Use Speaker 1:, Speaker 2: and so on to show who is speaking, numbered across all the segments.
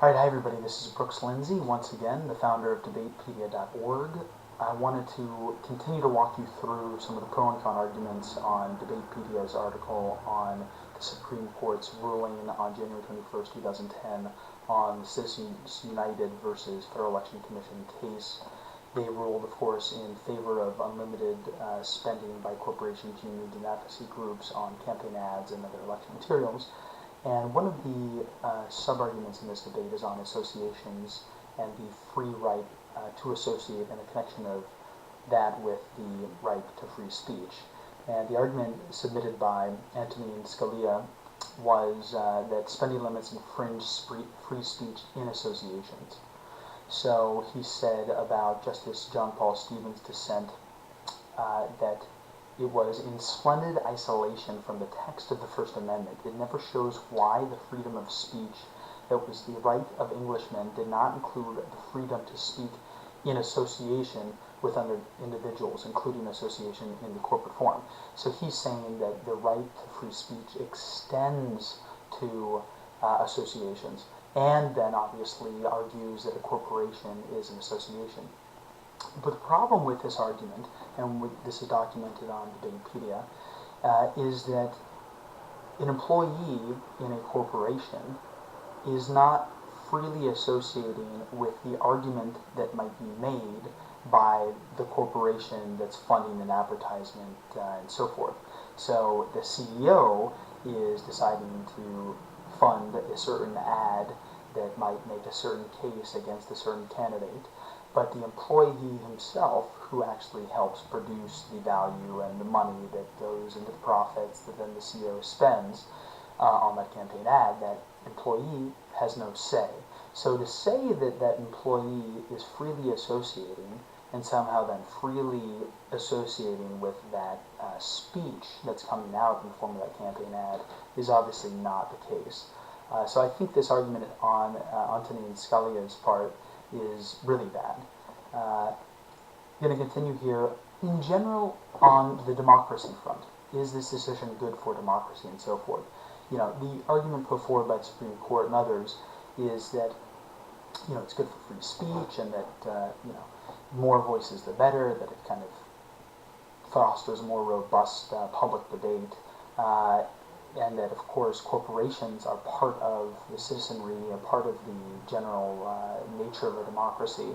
Speaker 1: Alright, hi everybody, this is Brooks Lindsay, once again, the founder of Debatepedia.org. I wanted to continue to walk you through some of the pro and con arguments on Debatepedia's article on the Supreme Court's ruling on January 21st, 2010 on the Citizens United versus Federal Election Commission case. They ruled, of course, in favor of unlimited spending by corporations, unions, and advocacy groups on campaign ads and other election materials. And one of the sub-arguments in this debate is on associations and the free right to associate and the connection of that with the right to free speech. And the argument submitted by Antonin Scalia was that spending limits infringe free speech in associations. So he said about Justice John Paul Stevens' dissent that it was in splendid isolation from the text of the First Amendment. It never shows why the freedom of speech that was the right of Englishmen did not include the freedom to speak in association with other individuals, including association in the corporate form. So he's saying that the right to free speech extends to associations, and then obviously argues that a corporation is an association. But the problem with this argument, and this is documented on Debatepedia, is that an employee in a corporation is not freely associating with the argument that might be made by the corporation that's funding an advertisement and so forth. So the CEO is deciding to fund a certain ad that might make a certain case against a certain candidate, but the employee himself, who actually helps produce the value and the money that goes into the profits that then the CEO spends on that campaign ad, that employee has no say. So to say that that employee is freely associating and somehow then freely associating with that speech that's coming out in the form of that campaign ad is obviously not the case. So I think this argument on Antonin Scalia's part is really bad. I'm going to continue here. In general, on the democracy front, is this decision good for democracy and so forth? You know, the argument put forward by the Supreme Court and others is that, you know, it's good for free speech and that, you know, more voices the better, that it kind of fosters a more robust public debate, and that, of course, corporations are part of the citizenry, a part of the general nature of a democracy,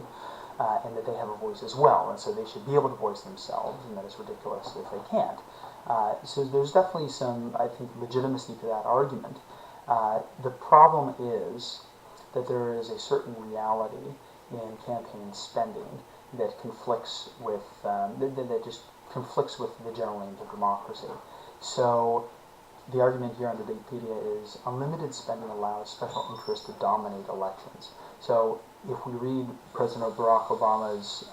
Speaker 1: and that they have a voice as well, and so they should be able to voice themselves, and that it's ridiculous if they can't. So there's definitely some, I think, legitimacy to that argument. The problem is that there is a certain reality in campaign spending that conflicts with, that just conflicts with the general aims of democracy. So the argument here on Debatepedia is unlimited spending allows special interests to dominate elections. So if we read President Barack Obama's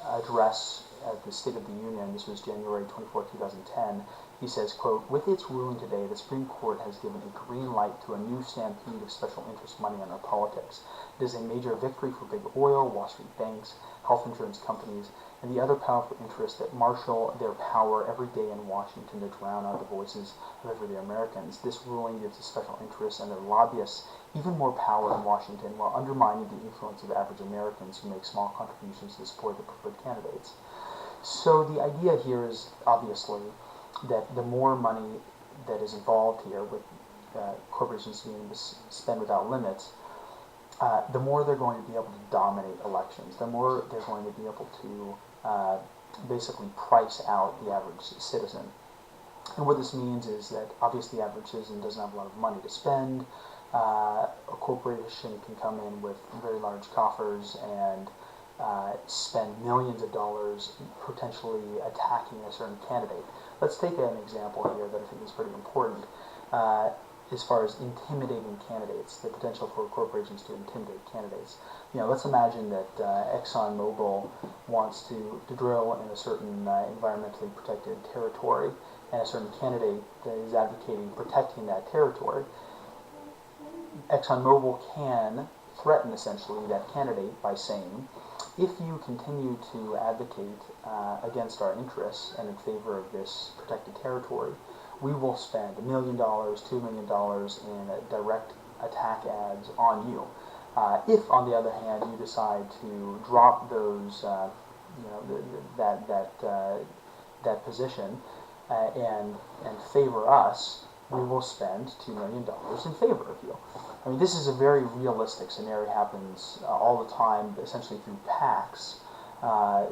Speaker 1: address at the State of the Union, this was January 24, 2010, he says, quote, "With its ruling today, the Supreme Court has given a green light to a new stampede of special interest money in our politics. It is a major victory for big oil, Wall Street banks, health insurance companies, and the other powerful interests that marshal their power every day in Washington to drown out the voices of everyday Americans. This ruling gives the special interests and their lobbyists even more power in Washington while undermining the influence of average Americans who make small contributions to support the preferred candidates." So the idea here is obviously that the more money that is involved here with corporations being spend without limits, the more they're going to be able to dominate elections, the more they're going to be able to basically price out the average citizen. And what this means is that obviously the average citizen doesn't have a lot of money to spend. A corporation can come in with very large coffers and spend millions of dollars potentially attacking a certain candidate. Let's take an example here that I think is pretty important as far as intimidating candidates, the potential for corporations to intimidate candidates. You know, let's imagine that ExxonMobil wants to drill in a certain environmentally protected territory, and a certain candidate that is advocating protecting that territory. ExxonMobil can threaten essentially that candidate by saying, if you continue to advocate against our interests and in favor of this protected territory, we will spend $1 million, $2 million in direct attack ads on you. If, on the other hand, you decide to drop those, that position and favor us, we will spend $2 million in favor of you. I mean, this is a very realistic scenario. It happens all the time, essentially through PACs.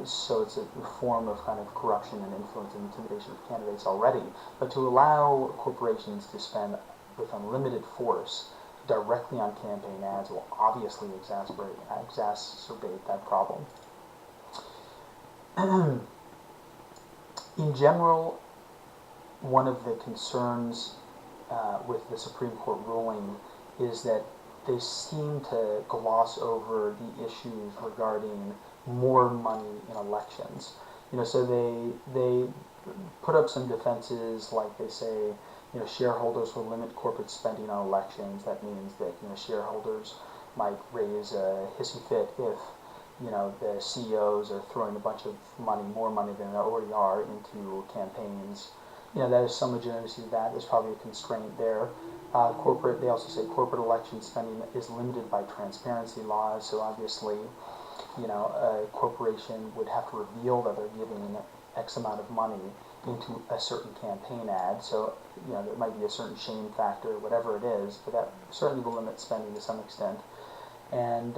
Speaker 1: So it's a form of kind of corruption and influence and intimidation of candidates already. But to allow corporations to spend with unlimited force directly on campaign ads will obviously exacerbate that problem. In general, one of the concerns with the Supreme Court ruling is that they seem to gloss over the issues regarding more money in elections. So they put up some defenses, like they say, shareholders will limit corporate spending on elections. That means that shareholders might raise a hissy fit if the CEOs are throwing a bunch of money, more money than they already are, into campaigns. That is some legitimacy to that. There's probably a constraint there. They also say corporate election spending is limited by transparency laws. So obviously, a corporation would have to reveal that they're giving X amount of money into a certain campaign ad. So, there might be a certain shame factor, whatever it is, but that certainly will limit spending to some extent. And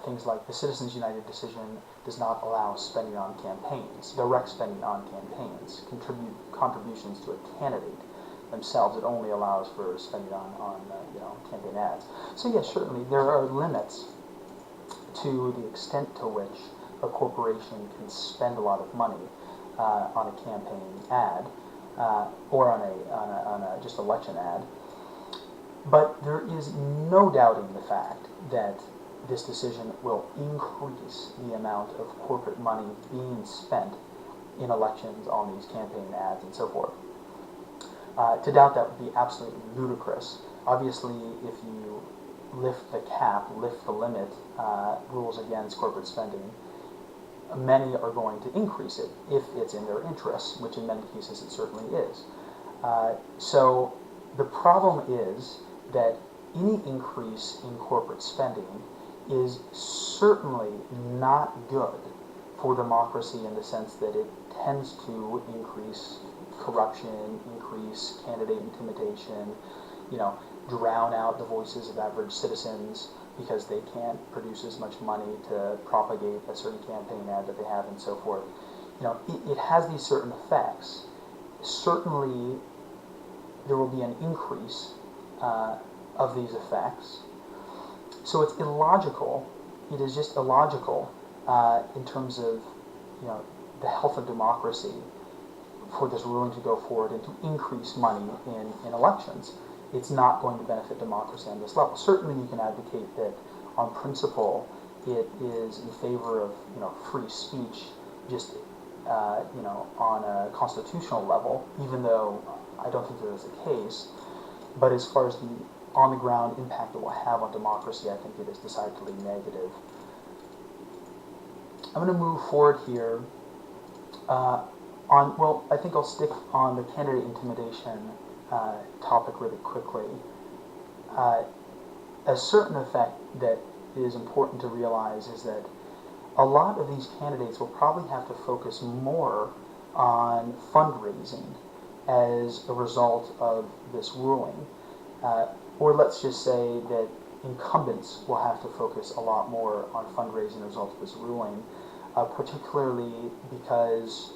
Speaker 1: things like the Citizens United decision does not allow spending on campaigns, direct spending on campaigns, contributions to a candidate themselves. It only allows for spending on campaign ads. So yes, certainly there are limits to the extent to which a corporation can spend a lot of money on a campaign ad or on a just election ad. But there is no doubting the fact that this decision will increase the amount of corporate money being spent in elections on these campaign ads and so forth. To doubt that would be absolutely ludicrous. Obviously, if you lift the cap, lift the limit, rules against corporate spending, many are going to increase it if it's in their interests, which in many cases it certainly is. So the problem is that any increase in corporate spending is certainly not good for democracy in the sense that it tends to increase corruption, increase candidate intimidation, drown out the voices of average citizens because they can't produce as much money to propagate a certain campaign ad that they have and so forth. It has these certain effects. Certainly, there will be an increase of these effects. So it's illogical. It is just illogical in terms of the health of democracy for this ruling to go forward and to increase money in elections. It's not going to benefit democracy on this level. Certainly, you can advocate that on principle it is in favor of free speech, just on a constitutional level, even though I don't think that is the case. But as far as the on-the-ground impact it will have on democracy, I think it is decidedly negative. I'm going to move forward here I think I'll stick on the candidate intimidation topic really quickly. A certain effect that is important to realize is that a lot of these candidates will probably have to focus more on fundraising as a result of this ruling. Or let's just say that incumbents will have to focus a lot more on fundraising as a result of this ruling, particularly because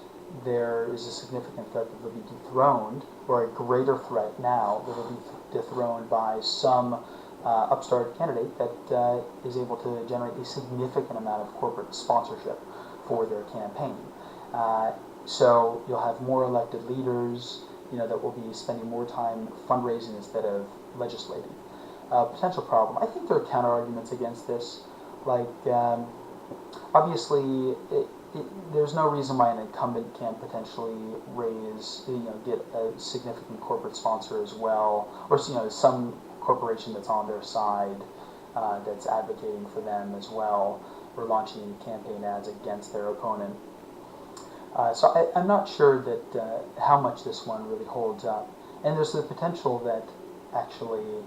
Speaker 1: there is a significant threat that they'll be dethroned, or a greater threat now that they'll be dethroned by some upstart candidate that is able to generate a significant amount of corporate sponsorship for their campaign. So you'll have more elected leaders, that will be spending more time fundraising instead of legislating. Potential problem. I think there are counter-arguments against this. Like, obviously, there's no reason why an incumbent can't potentially get a significant corporate sponsor as well, or some corporation that's on their side that's advocating for them as well, or launching campaign ads against their opponent. So I'm not sure that how much this one really holds up. And there's the potential that actually